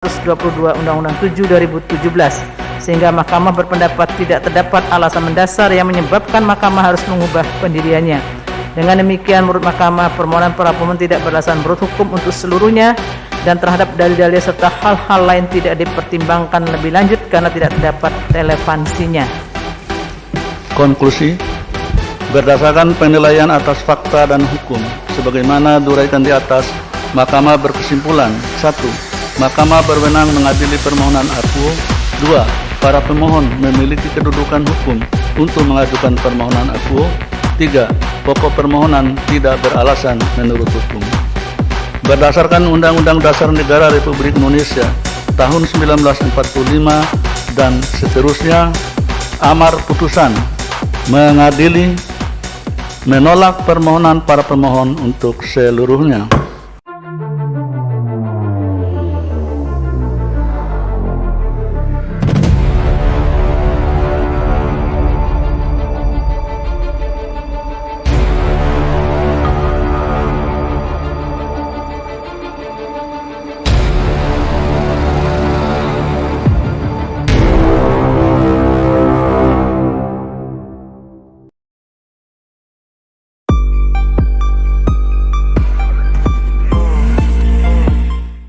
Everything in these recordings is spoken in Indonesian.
122 Undang-Undang 7 2017, sehingga Mahkamah berpendapat tidak terdapat alasan mendasar yang menyebabkan Mahkamah harus mengubah pendiriannya. Dengan demikian, menurut Mahkamah, permohonan para pemohon tidak beralasan menurut hukum untuk seluruhnya dan terhadap dalil-dalil serta hal-hal lain tidak dipertimbangkan lebih lanjut karena tidak terdapat relevansinya. Konklusi, berdasarkan penilaian atas fakta dan hukum sebagaimana diuraikan di atas, Mahkamah berkesimpulan: 1. Mahkamah berwenang mengadili permohonan akuo. 2. Para pemohon memiliki kedudukan hukum untuk mengajukan permohonan akuo. 3. Pokok permohonan tidak beralasan menurut hukum. Berdasarkan Undang-Undang Dasar Negara Republik Indonesia tahun 1945 dan seterusnya, amar putusan mengadili menolak permohonan para pemohon untuk seluruhnya.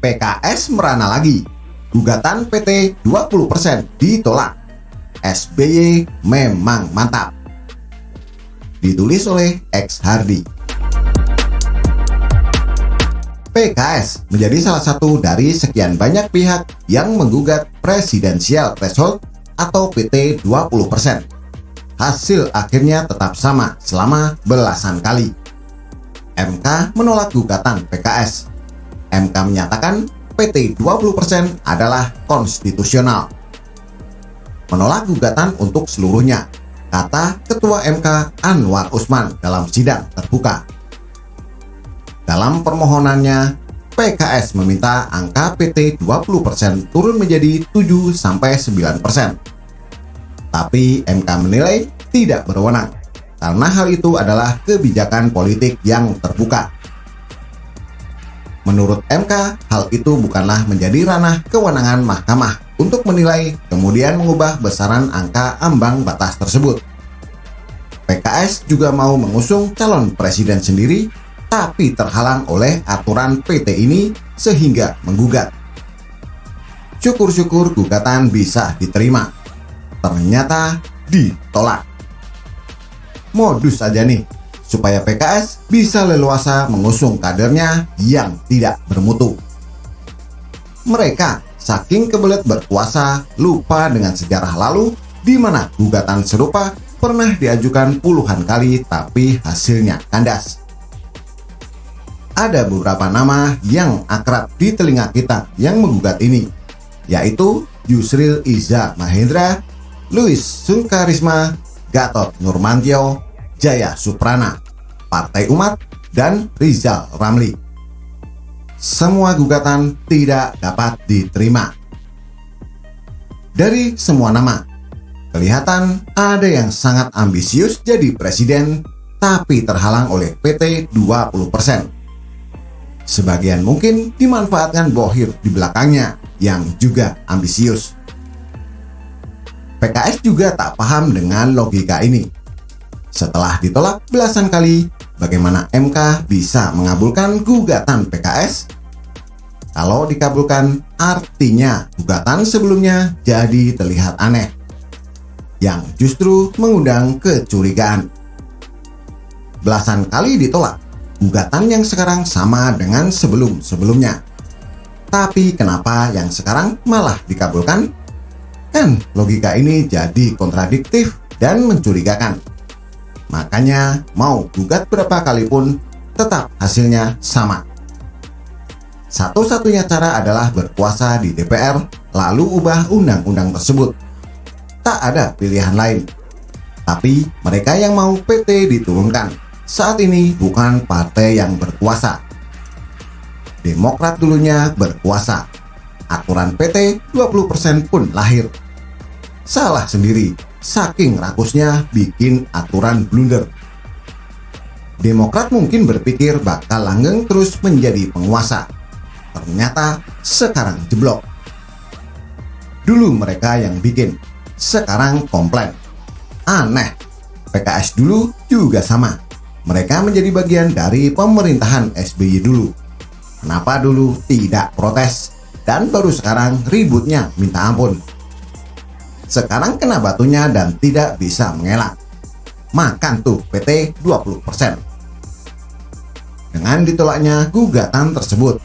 PKS merana lagi, gugatan PT 20% ditolak. SBY memang mantap. Ditulis oleh X Hardy. PKS menjadi salah satu dari sekian banyak pihak yang menggugat presidensial threshold atau PT 20%. Hasil akhirnya tetap sama selama belasan kali. MK menolak gugatan PKS. MK menyatakan PT 20% adalah konstitusional. Menolak gugatan untuk seluruhnya, kata Ketua MK Anwar Usman dalam sidang terbuka. Dalam permohonannya, PKS meminta angka PT 20% turun menjadi 7-9%. Tapi MK menilai tidak berwenang, karena hal itu adalah kebijakan politik yang terbuka. Menurut MK, hal itu bukanlah menjadi ranah kewenangan Mahkamah untuk menilai kemudian mengubah besaran angka ambang batas tersebut. PKS juga mau mengusung calon presiden sendiri, tapi terhalang oleh aturan PT ini sehingga menggugat. Syukur-syukur gugatan bisa diterima. Ternyata ditolak. Modus aja nih, supaya PKS bisa leluasa mengusung kadernya yang tidak bermutu. Mereka saking kebelet berkuasa lupa dengan sejarah lalu di mana gugatan serupa pernah diajukan puluhan kali tapi hasilnya kandas. Ada beberapa nama yang akrab di telinga kita yang menggugat ini, yaitu Yusril Iza Mahendra, Louis Sungkarisma, Gatot Nurmantio, Jaya Suprana, Partai Umat, dan Rizal Ramli. Semua gugatan tidak dapat diterima. Dari semua nama, kelihatan ada yang sangat ambisius jadi presiden, tapi terhalang oleh PT 20%. Sebagian mungkin dimanfaatkan bohir di belakangnya yang juga ambisius. PKS juga tak paham dengan logika ini. Setelah ditolak belasan kali, bagaimana MK bisa mengabulkan gugatan PKS? Kalau dikabulkan, artinya gugatan sebelumnya jadi terlihat aneh, yang justru mengundang kecurigaan. Belasan kali ditolak, gugatan yang sekarang sama dengan sebelum-sebelumnya. Tapi kenapa yang sekarang malah dikabulkan? Kan logika ini jadi kontradiktif dan mencurigakan. Makanya mau gugat berapa kali pun tetap hasilnya sama. Satu-satunya cara adalah berkuasa di DPR lalu ubah undang-undang tersebut. Tak ada pilihan lain. Tapi mereka yang mau PT diturunkan saat ini bukan partai yang berkuasa. Demokrat dulunya berkuasa. Aturan PT 20% pun lahir. Salah sendiri. Saking rakusnya bikin aturan blunder. Demokrat mungkin berpikir bakal langgeng terus menjadi penguasa. Ternyata sekarang jeblok. Dulu mereka yang bikin, sekarang komplain. Aneh, PKS dulu juga sama. Mereka menjadi bagian dari pemerintahan SBY dulu. Kenapa dulu tidak protes? Dan baru sekarang ributnya minta ampun. Sekarang kena batunya dan tidak bisa mengelak. Makan tuh PT 20%. Dengan ditolaknya gugatan tersebut,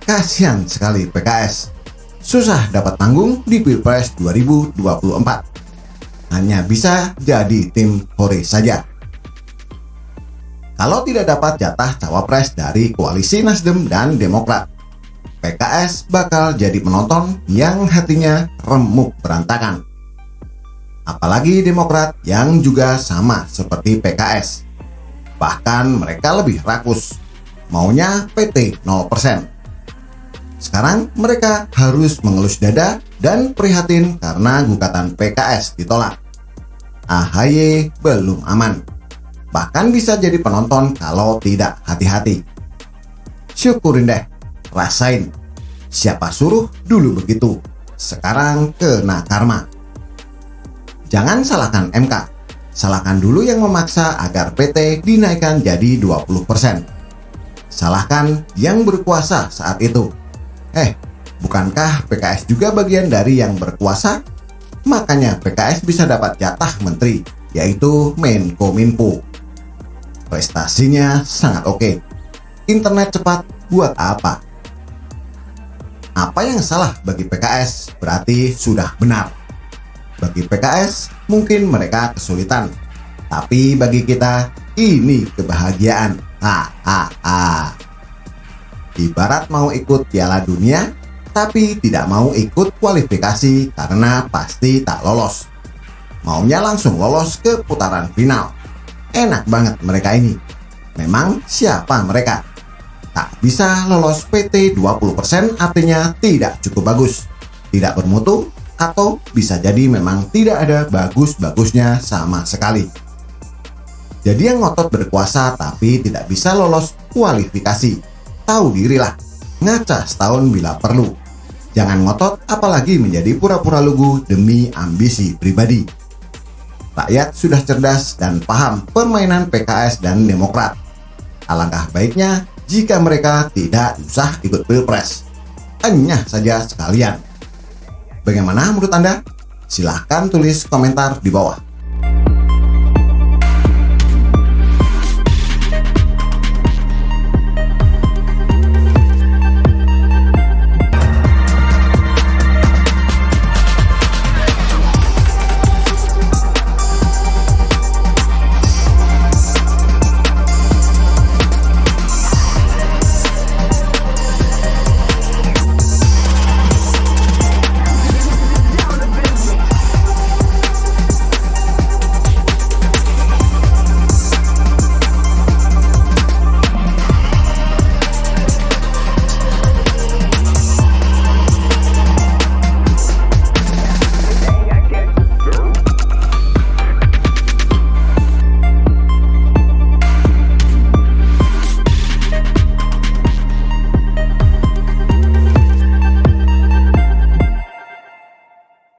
kasihan sekali PKS. Susah dapat tanggung di Pilpres 2024. Hanya bisa jadi tim hore saja. Kalau tidak dapat jatah cawapres dari koalisi Nasdem dan Demokrat, PKS bakal jadi penonton yang hatinya remuk berantakan. Apalagi Demokrat yang juga sama seperti PKS. Bahkan mereka lebih rakus, maunya PT 0%. Sekarang mereka harus mengelus dada dan prihatin karena gugatan PKS ditolak. AHY belum aman. Bahkan bisa jadi penonton kalau tidak hati-hati. Syukurin deh, rasain. Siapa suruh dulu begitu, sekarang kena karma. Jangan salahkan MK, salahkan dulu yang memaksa agar PT dinaikkan jadi 20%. Salahkan yang berkuasa saat itu. Bukankah PKS juga bagian dari yang berkuasa? Makanya PKS bisa dapat jatah menteri, yaitu Menkominfo. Prestasinya sangat oke. Internet cepat buat apa? Apa yang salah bagi PKS berarti sudah benar. Bagi PKS mungkin mereka kesulitan, tapi bagi kita ini kebahagiaan. Ibarat mau ikut Piala Dunia, tapi tidak mau ikut kualifikasi karena pasti tak lolos. Maunya langsung lolos ke putaran final. Enak banget mereka ini. Memang siapa mereka? Tak bisa lolos PT 20% artinya tidak cukup bagus, tidak bermutu, atau bisa jadi memang tidak ada bagus-bagusnya sama sekali. Jadi yang ngotot berkuasa tapi tidak bisa lolos kualifikasi. Tahu dirilah, ngaca setahun bila perlu. Jangan ngotot apalagi menjadi pura-pura lugu demi ambisi pribadi. Rakyat sudah cerdas dan paham permainan PKS dan Demokrat. Alangkah baiknya jika mereka tidak usah ikut Pilpres. Enyah saja sekalian. Bagaimana menurut Anda? Silahkan tulis komentar di bawah.